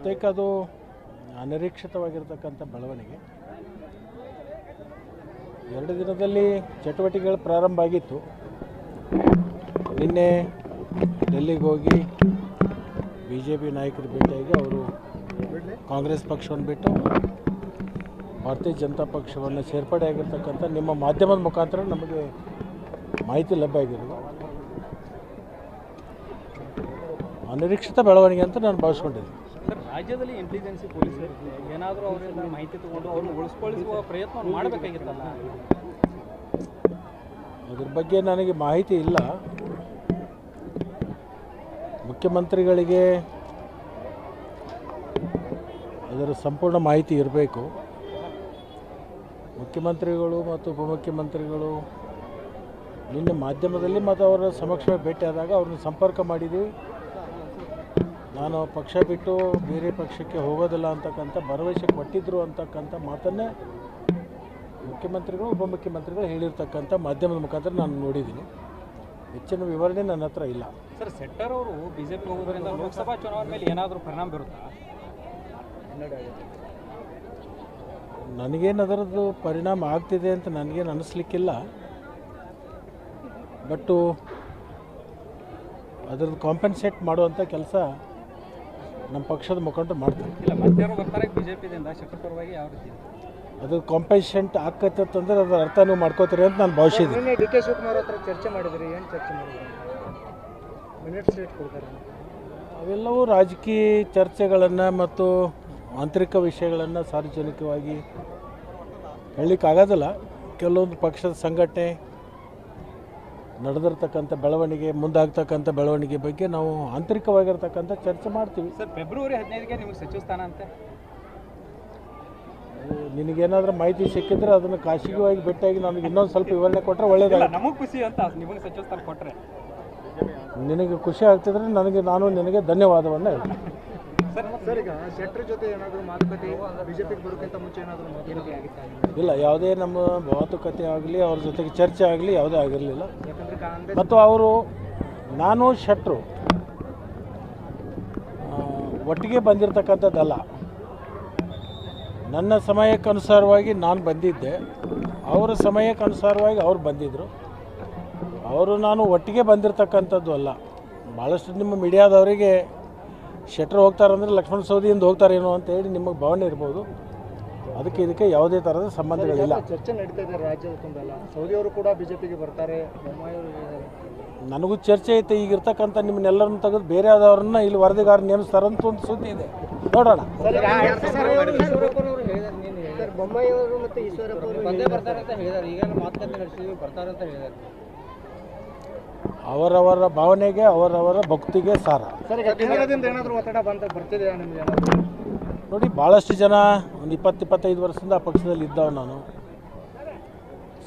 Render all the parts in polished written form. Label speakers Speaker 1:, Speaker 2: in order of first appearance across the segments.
Speaker 1: ಬಹುತೇಕ ಅದು ಅನಿರೀಕ್ಷಿತವಾಗಿರ್ತಕ್ಕಂಥ ಬೆಳವಣಿಗೆ. 2 ದಿನದಲ್ಲಿ ಚಟುವಟಿಕೆಗಳು ಪ್ರಾರಂಭ ಆಗಿತ್ತು. ನಿನ್ನೆ ಡೆಲ್ಲಿಗೆ ಹೋಗಿ BJP ನಾಯಕರು ಭೇಟಿಯಾಗಿ ಅವರು ಕಾಂಗ್ರೆಸ್ ಪಕ್ಷವನ್ನು ಬಿಟ್ಟು ಭಾರತೀಯ ಜನತಾ ಪಕ್ಷವನ್ನು ಸೇರ್ಪಡೆ ಆಗಿರ್ತಕ್ಕಂಥ ನಿಮ್ಮ ಮಾಧ್ಯಮದ ಮುಖಾಂತರ ನಮಗೆ ಮಾಹಿತಿ ಲಭ್ಯ ಆಗಿರೋದು ಅನಿರೀಕ್ಷಿತ ಬೆಳವಣಿಗೆ ಅಂತ ನಾನು ಭಾವಿಸ್ಕೊಂಡಿದ್ದೀನಿ.
Speaker 2: ಸರ್, ರಾಜ್ಯದಲ್ಲಿ ಇಂಟೆಲಿಜೆನ್ಸಿ ಪೊಲೀಸರು ಏನಾದರೂ ಅವರಿಂದ ಮಾಹಿತಿ ತಗೊಂಡು ಅವ್ರನ್ನ ಉಳಿಸ್ಕೊಳ್ಳಿಸುವ ಪ್ರಯತ್ನ ಮಾಡಬೇಕಾಗಿತ್ತಲ್ಲ?
Speaker 1: ಅದ್ರ ಬಗ್ಗೆ ನನಗೆ ಮಾಹಿತಿ ಇಲ್ಲ. ಮುಖ್ಯಮಂತ್ರಿಗಳಿಗೆ ಅದರ ಸಂಪೂರ್ಣ ಮಾಹಿತಿ ಇರಬೇಕು. ಮುಖ್ಯಮಂತ್ರಿಗಳು ಮತ್ತು ಉಪಮುಖ್ಯಮಂತ್ರಿಗಳು ನಿನ್ನೆ ಮಾಧ್ಯಮದಲ್ಲಿ ಮತ್ತು ಅವರ ಸಮಕ್ಷ ಭೇಟಿಯಾದಾಗ ಅವ್ರನ್ನ ಸಂಪರ್ಕ ಮಾಡಿದ್ದೀವಿ. ನಾನು ಪಕ್ಷ ಬಿಟ್ಟು ಬೇರೆ ಪಕ್ಷಕ್ಕೆ ಹೋಗೋದಿಲ್ಲ ಅಂತಕ್ಕಂಥ ಭರವಸೆ ಕೊಟ್ಟಿದ್ದರು ಅಂತಕ್ಕಂಥ ಮಾತನ್ನೇ ಮುಖ್ಯಮಂತ್ರಿಗಳು ಉಪಮುಖ್ಯಮಂತ್ರಿಗಳು ಹೇಳಿರ್ತಕ್ಕಂಥ ಮಾಧ್ಯಮದ ಮುಖಾಂತರ ನಾನು ನೋಡಿದ್ದೀನಿ. ಹೆಚ್ಚಿನ ವಿವರಣೆ ನನ್ನ ಹತ್ರ ಇಲ್ಲ.
Speaker 2: ಸರ್, ಶೆಟ್ಟರ್ ಅವರು BJP ಹೋಗೋದ್ರಿಂದ ಲೋಕಸಭಾ ಚುನಾವಣೆ ಮೇಲೆ ಏನಾದರೂ ಪರಿಣಾಮ ಬೀರುತ್ತಾ?
Speaker 1: ನನಗೇನು ಅದರದ್ದು ಪರಿಣಾಮ ಆಗ್ತಿದೆ ಅಂತ ನನಗೇನು ಅನ್ನಿಸ್ಲಿಕ್ಕಿಲ್ಲ. ಬಟ್ಟು ಅದರದ್ದು ಕಾಂಪೆನ್ಸೇಟ್ ಮಾಡುವಂಥ ಕೆಲಸ ನಮ್ಮ ಪಕ್ಷದ ಮುಖಂಡರು ಮಾಡ್ತಾರೆ.
Speaker 2: ಇಲ್ಲ, ಮತ್ತೆ ಬರ್ತಾರೆ BJPದಿಂದ ಶೆಟ್ಟರ್ ಪರವಾಗಿ ಯಾವ ರೀತಿ
Speaker 1: ಅದು ಕಾಂಪೆನ್ಸೇಟ್ ಆಗ್ತೈತೆ ಅಂತಂದ್ರೆ ಅದರ ಅರ್ಥ ನೀವು ಮಾಡ್ಕೋತೀರಿ ಅಂತ ನಾನು ಭಾವಿಸಿದ್ದೀನಿ.
Speaker 3: DK ಶಿವಕುಮಾರ್ ಹತ್ರ ಚರ್ಚೆ ಮಾಡಿದ್ರಿ, ಏನು ಚರ್ಚೆ ಮಾಡಿದ್ರಿ? ಮಿನಿಟ್ಸ್ ಡೇಟ್ ಕೊಡ್ತಾರೆ.
Speaker 1: ಅವೆಲ್ಲವೂ ರಾಜಕೀಯ ಚರ್ಚೆಗಳನ್ನು ಮತ್ತು ಆಂತರಿಕ ವಿಷಯಗಳನ್ನು ಸಾರ್ವಜನಿಕವಾಗಿ ಹೇಳಲಿಕ್ಕಾಗೋದಿಲ್ಲ. ಕೆಲವೊಂದು ಪಕ್ಷದ ಸಂಘಟನೆ ನಡೆದಿರ್ತಕ್ಕಂಥ ಬೆಳವಣಿಗೆ, ಮುಂದಾಗ್ತಕ್ಕಂಥ ಬೆಳವಣಿಗೆ ಬಗ್ಗೆ ನಾವು ಆಂತರಿಕವಾಗಿರ್ತಕ್ಕಂಥ ಚರ್ಚೆ ಮಾಡ್ತೀವಿ.
Speaker 2: ಸರ್, ಫೆಬ್ರವರಿ 15ಗೆ ನಿಮಗೆ ಸಚಿವ ಸ್ಥಾನ ಅಂತೆ.
Speaker 1: ನಿನಗೇನಾದರೂ ಮಾಹಿತಿ ಸಿಕ್ಕಿದ್ರೆ ಅದನ್ನು ಖಾಸಗಿಯಾಗಿ ಭೇಟಿಯಾಗಿ ನನಗೆ ಇನ್ನೊಂದು ಸ್ವಲ್ಪ ವಿವರಣೆ ಕೊಟ್ಟರೆ ಒಳ್ಳೆಯದಲ್ಲ.
Speaker 2: ನಮಗೆ ಖುಷಿ ಅಂತ ನಿಮಗೆ ಸಚಿವ ಸ್ಥಾನ ಕೊಟ್ಟರೆ
Speaker 1: ನಿನಗೆ ಖುಷಿ ಆಗ್ತಿದ್ರೆ ನಾನು ನಿನಗೆ ಧನ್ಯವಾದವನ್ನು ಹೇಳ್ತೀನಿ.
Speaker 3: ಸರ್, ಈಗ ಶೆಟ್ಟರ್ ಜೊತೆ ಏನಾದರೂ ಮಾತುಕತೆ BJPಗೆ ಬರೋಕ್ಕಿಂತ ಮುಂಚೆ ಏನಾದರೂ ಮಾತುಕತೆ ಆಗಿತ್ತಾ?
Speaker 1: ಇಲ್ಲ, ಯಾವುದೇ ನಮ್ಮ ಮಾತುಕತೆ ಆಗಲಿ ಅವ್ರ ಜೊತೆಗೆ ಚರ್ಚೆ ಆಗಲಿ ಯಾವುದೇ ಆಗಿರಲಿಲ್ಲ.
Speaker 3: ಯಾಕಂದರೆ
Speaker 1: ಮತ್ತು ಅವರು ನಾನು ಶೆಟ್ಟರು ಒಟ್ಟಿಗೆ ಬಂದಿರತಕ್ಕಂಥದ್ದಲ್ಲ. ನನ್ನ ಸಮಯಕ್ಕನುಸಾರವಾಗಿ ನಾನು ಬಂದಿದ್ದೆ, ಅವರ ಸಮಯಕ್ಕನುಸಾರವಾಗಿ ಅವ್ರು ಬಂದಿದ್ದರು. ಅವರು ನಾನು ಒಟ್ಟಿಗೆ ಬಂದಿರತಕ್ಕಂಥದ್ದು ಅಲ್ಲ. ಭಾಳಷ್ಟು ನಿಮ್ಮ ಮೀಡಿಯಾದವರಿಗೆ ಶೆಟ್ಟರ್ ಹೋಗ್ತಾರಂದ್ರೆ ಲಕ್ಷ್ಮಣ ಸವದಿಯಿಂದ ಹೋಗ್ತಾರೇನೋ ಅಂತ ಹೇಳಿ ನಿಮಗೆ ಭಾವನೆ ಇರ್ಬೋದು. ಇದಕ್ಕೆ ಯಾವುದೇ ಥರದ ಸಂಬಂಧಗಳಿಲ್ಲ.
Speaker 3: ಚರ್ಚೆ ನಡೀತಾ ಇದೆ ರಾಜ್ಯದ ತುಂಬೆಲ್ಲ. ಸೌದಿಯವರು ಕೂಡ BJPಗೆ ಬರ್ತಾರೆ, ಬೊಮ್ಮಾಯಿಯವರು.
Speaker 1: ನನಗೂ ಚರ್ಚೆ ಐತೆ. ಈಗಿರ್ತಕ್ಕಂಥ ನಿಮ್ಮನ್ನೆಲ್ಲರನ್ನು ತೆಗೆದು ಬೇರೆ ಆದವ್ರನ್ನ ಇಲ್ಲಿ ವರದಿಗಾರ ನೇಮಿಸ್ತಾರಂತ ಒಂದು ಸುದ್ದಿ ಇದೆ, ನೋಡೋಣ.
Speaker 3: ಬೊಮ್ಮಾಯಿಯವರು ಮತ್ತು ಈಶ್ವರಪ್ಪ ಅವರು
Speaker 2: ಬಂದೇ ಬರ್ತಾರೆ ಅಂತ ಹೇಳಿದ್ದಾರೆ. ಈಗ ಮಾತುಕತೆ ನಡೆಸಿದ್ವಿ, ಬರ್ತಾರೆ ಅಂತ ಹೇಳಿದ್ದಾರೆ.
Speaker 1: ಅವರವರ ಭಾವನೆಗೆ ಅವರವರ ಭಕ್ತಿಗೆ ಸಾರ.
Speaker 3: ಸರ್, ಈಗ ಕೇಂದ್ರದಿಂದ ಏನಾದರೂ ಒತ್ತಡ ಬರ್ತಿದೆಯಾ ನಿಮಗೆ?
Speaker 1: ನೋಡಿ, ಭಾಳಷ್ಟು ಜನ ಒಂದು 20-25 ವರ್ಷದಿಂದ ಆ ಪಕ್ಷದಲ್ಲಿ ಇದ್ದವ. ನಾನು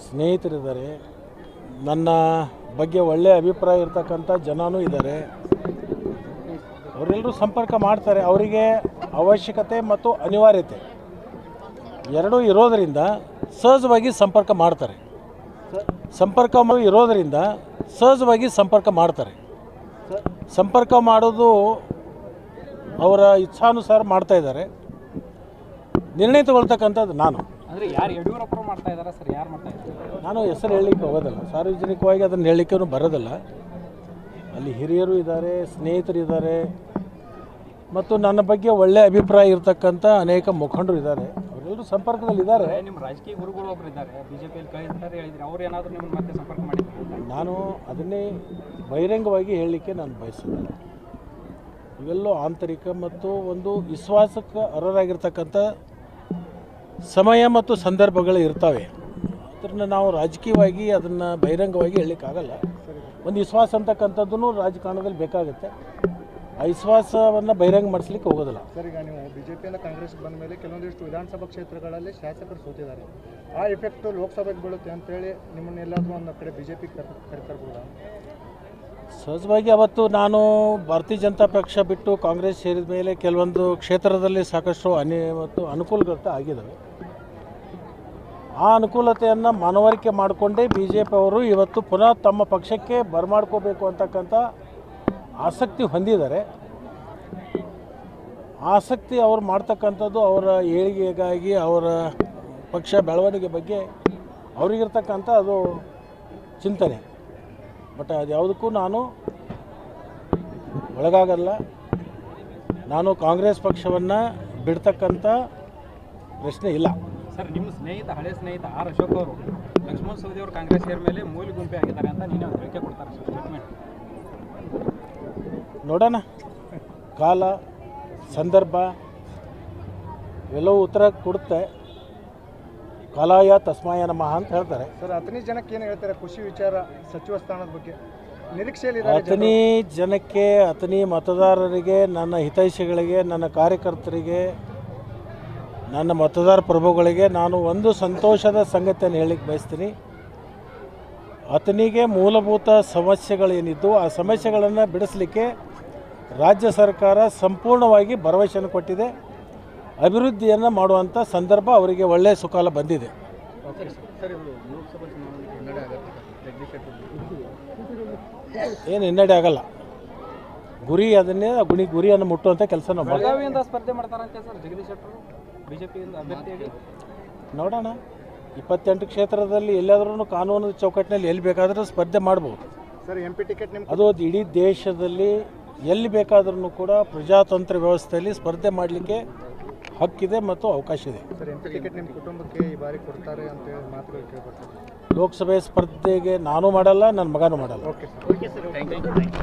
Speaker 1: ಸ್ನೇಹಿತರಿದ್ದಾರೆ, ನನ್ನ ಬಗ್ಗೆ ಒಳ್ಳೆಯ ಅಭಿಪ್ರಾಯ ಇರ್ತಕ್ಕಂಥ ಜನನೂ ಇದ್ದಾರೆ. ಅವರೆಲ್ಲರೂ ಸಂಪರ್ಕ ಮಾಡ್ತಾರೆ. ಅವರಿಗೆ ಅವಶ್ಯಕತೆ ಮತ್ತು ಅನಿವಾರ್ಯತೆ ಎರಡೂ ಇರೋದರಿಂದ ಸಹಜವಾಗಿ ಸಂಪರ್ಕ ಮಾಡ್ತಾರೆ. ಸಂಪರ್ಕ ಮಾಡ್ತಾರೆ. ಸಂಪರ್ಕ ಮಾಡೋದು ಅವರ ಇಚ್ಛಾನುಸಾರ ಮಾಡ್ತಾ ಇದ್ದಾರೆ. ನಿರ್ಣಯ ತಗೊಳ್ತಕ್ಕಂಥದ್ದು ನಾನು.
Speaker 2: ಅಂದರೆ ಯಾರು ಯಡಿಯೂರಪ್ಪ ಮಾಡ್ತಾ ಇದ್ದಾರೆ ಸರ್? ಯಾರು ಮಾಡ್ತಾ ಇದ್ದಾರೆ?
Speaker 1: ನಾನು ಹೆಸರು ಹೇಳಲಿಕ್ಕೆ ಹೋಗೋದಿಲ್ಲ, ಸಾರ್ವಜನಿಕವಾಗಿ ಅದನ್ನು ಹೇಳಲಿಕ್ಕೂ ಬರೋದಿಲ್ಲ. ಅಲ್ಲಿ ಹಿರಿಯರು ಇದ್ದಾರೆ, ಸ್ನೇಹಿತರಿದ್ದಾರೆ ಮತ್ತು ನನ್ನ ಬಗ್ಗೆ ಒಳ್ಳೆಯ ಅಭಿಪ್ರಾಯ ಇರತಕ್ಕಂಥ ಅನೇಕ ಮುಖಂಡರು ಇದ್ದಾರೆ. ಅವರೆಲ್ಲರೂ ಸಂಪರ್ಕದಲ್ಲಿದ್ದಾರೆ.
Speaker 2: ನಿಮ್ಮ ರಾಜಕೀಯ ಗುರುಗಳು ಒಬ್ಬರು ಇದ್ದಾರೆ BJPಯಲ್ಲಿ ಕಳಿಸ್ತಾರೆ ಹೇಳಿದ್ರೆ, ಅವ್ರು ಏನಾದರೂ ನಿಮ್ಮನ್ನು ಮತ್ತೆ ಸಂಪರ್ಕ ಮಾಡಿದ್ದಾರೆ?
Speaker 1: ನಾನು ಅದನ್ನೇ ಬಹಿರಂಗವಾಗಿ ಹೇಳಲಿಕ್ಕೆ ನಾನು ಬಯಸೋದಿಲ್ಲ. ಇವೆಲ್ಲೋ ಆಂತರಿಕ ಮತ್ತು ಒಂದು ವಿಶ್ವಾಸಕ್ಕೆ ಅರ್ಹರಾಗಿರ್ತಕ್ಕಂಥ ಸಮಯ ಮತ್ತು ಸಂದರ್ಭಗಳು ಇರ್ತವೆ. ಅದನ್ನು ನಾವು ರಾಜಕೀಯವಾಗಿ ಅದನ್ನು ಬಹಿರಂಗವಾಗಿ ಹೇಳಲಿಕ್ಕಾಗಲ್ಲ. ಒಂದು ವಿಶ್ವಾಸ ಅಂತಕ್ಕಂಥದ್ದು ರಾಜಕಾರಣದಲ್ಲಿ ಬೇಕಾಗುತ್ತೆ. ಆ ವಿಶ್ವಾಸವನ್ನು ಬಹಿರಂಗ ಮಾಡಿಸ್ಲಿಕ್ಕೆ ಹೋಗೋದಿಲ್ಲ.
Speaker 3: ಸರ್, ಈಗ ನೀವು BJPಯಿಂದ ಕಾಂಗ್ರೆಸ್ಗೆ ಬಂದ ಮೇಲೆ ಕೆಲವೊಂದಿಷ್ಟು ವಿಧಾನಸಭಾ ಕ್ಷೇತ್ರಗಳಲ್ಲಿ ಶಾಸಕರು ಸೋತಿದ್ದಾರೆ. ಆ ಎಫೆಕ್ಟು ಲೋಕಸಭೆಗೆ ಬೀಳುತ್ತೆ ಅಂತೇಳಿ ನಿಮ್ಮನ್ನೆಲ್ಲಾದರೂ ಒಂದು ಕಡೆ BJPಗೆ ಕರೆತರ್ಬೋದಾ?
Speaker 1: ಸಹಜವಾಗಿ ಅವತ್ತು ನಾನು ಭಾರತೀಯ ಜನತಾ ಪಕ್ಷ ಬಿಟ್ಟು ಕಾಂಗ್ರೆಸ್ ಸೇರಿದ ಮೇಲೆ ಕೆಲವೊಂದು ಕ್ಷೇತ್ರದಲ್ಲಿ ಸಾಕಷ್ಟು ಮತ್ತು ಅನುಕೂಲಗಳು ಆಗಿದ್ದಾವೆ. ಆ ಅನುಕೂಲತೆಯನ್ನು ಮನವರಿಕೆ ಮಾಡಿಕೊಂಡೇ BJP ಅವರು ಇವತ್ತು ಪುನಃ ತಮ್ಮ ಪಕ್ಷಕ್ಕೆ ಬರಮಾಡ್ಕೋಬೇಕು ಅಂತಕ್ಕಂಥ ಆಸಕ್ತಿ ಹೊಂದಿದ್ದಾರೆ. ಆಸಕ್ತಿ ಅವ್ರು ಮಾಡ್ತಕ್ಕಂಥದ್ದು ಅವರ ಏಳಿಗೆಗಾಗಿ ಅವರ ಪಕ್ಷ ಬೆಳವಣಿಗೆ ಬಗ್ಗೆ ಅವರಿಗಿರ್ತಕ್ಕಂಥ ಅದು ಚಿಂತನೆ. ಬಟ್ ಅದು ಯಾವುದಕ್ಕೂ ನಾನು ಒಳಗಾಗಲ್ಲ. ನಾನು ಕಾಂಗ್ರೆಸ್ ಪಕ್ಷವನ್ನು ಬಿಡ್ತಕ್ಕಂಥ ಪ್ರಶ್ನೆ ಇಲ್ಲ.
Speaker 2: ಸರ್, ನಿಮ್ಮ ಸ್ನೇಹಿತ, ಹಳೆ ಸ್ನೇಹಿತ ಆರ್ ಅಶೋಕ್ ಅವರು ಲಕ್ಷ್ಮಣ್ ಸವದಿ ಅವರು ಕಾಂಗ್ರೆಸ್ ಸೇರ್ ಮೇಲೆ ಮೂಲ ಗುಂಪೆ ಆಗಿದ್ದಾರೆ ಅಂತ ನೀನೇ ಒಂದು ಹೇಳಿಕೆ ಕೊಡ್ತಾರೆ ಸರ್, ಸ್ಟೇಟ್ಮೆಂಟ್.
Speaker 1: ನೋಡೋಣ, ಕಾಲ ಸಂದರ್ಭ ಎಲ್ಲವೂ ಉತ್ತರ ಕೊಡುತ್ತೆ. ಕಾಲಾಯ ತಸ್ಮಾಯ ನಮಃ ಅಂತ ಹೇಳ್ತಾರೆ.
Speaker 3: ಸರ್, ಅಥಣಿ ಜನಕ್ಕೆ ಏನು ಹೇಳ್ತಾರೆ ಖುಷಿ ವಿಚಾರ ಸಚಿವ ಸ್ಥಾನದ ಬಗ್ಗೆ ನಿರೀಕ್ಷೆಯಲ್ಲಿ?
Speaker 1: ಅಥಣಿ ಜನಕ್ಕೆ, ಅಥಣಿ ಮತದಾರರಿಗೆ, ನನ್ನ ಹಿತೈಷಿಗಳಿಗೆ, ನನ್ನ ಕಾರ್ಯಕರ್ತರಿಗೆ, ನನ್ನ ಮತದಾರ ಪ್ರಭುಗಳಿಗೆ ನಾನು ಒಂದು ಸಂತೋಷದ ಸಂಗತಿಯನ್ನು ಹೇಳಲಿಕ್ಕೆ ಬಯಸ್ತೀನಿ. ಅಥಣಿಗೆ ಮೂಲಭೂತ ಸಮಸ್ಯೆಗಳೇನಿದ್ದು ಆ ಸಮಸ್ಯೆಗಳನ್ನು ಬಿಡಿಸಲಿಕ್ಕೆ ರಾಜ್ಯ ಸರ್ಕಾರ ಸಂಪೂರ್ಣವಾಗಿ ಭರವಸೆಯನ್ನು ಕೊಟ್ಟಿದೆ. ಅಭಿವೃದ್ಧಿಯನ್ನು ಮಾಡುವಂಥ ಸಂದರ್ಭ ಅವರಿಗೆ ಒಳ್ಳೆಯ ಸುಕಾಲ ಬಂದಿದೆ. ಏನು ಹಿನ್ನಡೆ ಆಗಲ್ಲ. ಗುರಿ ಅದನ್ನೇ ಗುರಿಯನ್ನು ಮುಟ್ಟುವಂಥ ಕೆಲಸ ನಾವು ಮಾಡ್ತೀವಿ.
Speaker 2: ಬೆಳಗಾವಿಯಿಂದ ಸ್ಪರ್ಧೆ ಮಾಡ್ತಾರಂತೆ ಸರ್ ಜಗದೀಶ್ ಶೆಟ್ಟರು ಬಿಜೆಪಿಯಿಂದ ಅಭ್ಯರ್ಥಿಯಾಗಿ.
Speaker 1: ನೋಡೋಣ, 28 ಕ್ಷೇತ್ರದಲ್ಲಿ ಎಲ್ಲಾದ್ರೂ ಕಾನೂನು ಚೌಕಟ್ಟಿನಲ್ಲಿ ಎಲ್ಲಿ ಬೇಕಾದರೂ ಸ್ಪರ್ಧೆ ಮಾಡ್ಬೋದು.
Speaker 3: ಸರ್, MP ಟಿಕೆಟ್ ನಿಮ್ಮ
Speaker 1: ಅದು ಇಡೀ ದೇಶದಲ್ಲಿ ಎಲ್ಲಿ ಬೇಕಾದ್ರೂ ಕೂಡ ಪ್ರಜಾತಂತ್ರ ವ್ಯವಸ್ಥೆಯಲ್ಲಿ ಸ್ಪರ್ಧೆ ಮಾಡಲಿಕ್ಕೆ ಹಕ್ಕಿದೆ ಮತ್ತು ಅವಕಾಶ ಇದೆ.
Speaker 3: ಸರ್, MP ಟಿಕೆಟ್ ನಿಮ್ಮ ಕುಟುಂಬಕ್ಕೆ ಈ ಬಾರಿ ಕೊಡ್ತಾರೆ ಅಂತ ಹೇಳಿ ಮಾತುಗಳು ಕೇಳ್ಬರ್ತದೆ.
Speaker 1: ಲೋಕಸಭೆ ಸ್ಪರ್ಧೆಗೆ ನಾನು ಮಾಡಲ್ಲ, ನನ್ನ ಮಗನೂ ಮಾಡಲ್ಲ.
Speaker 3: Okay sir.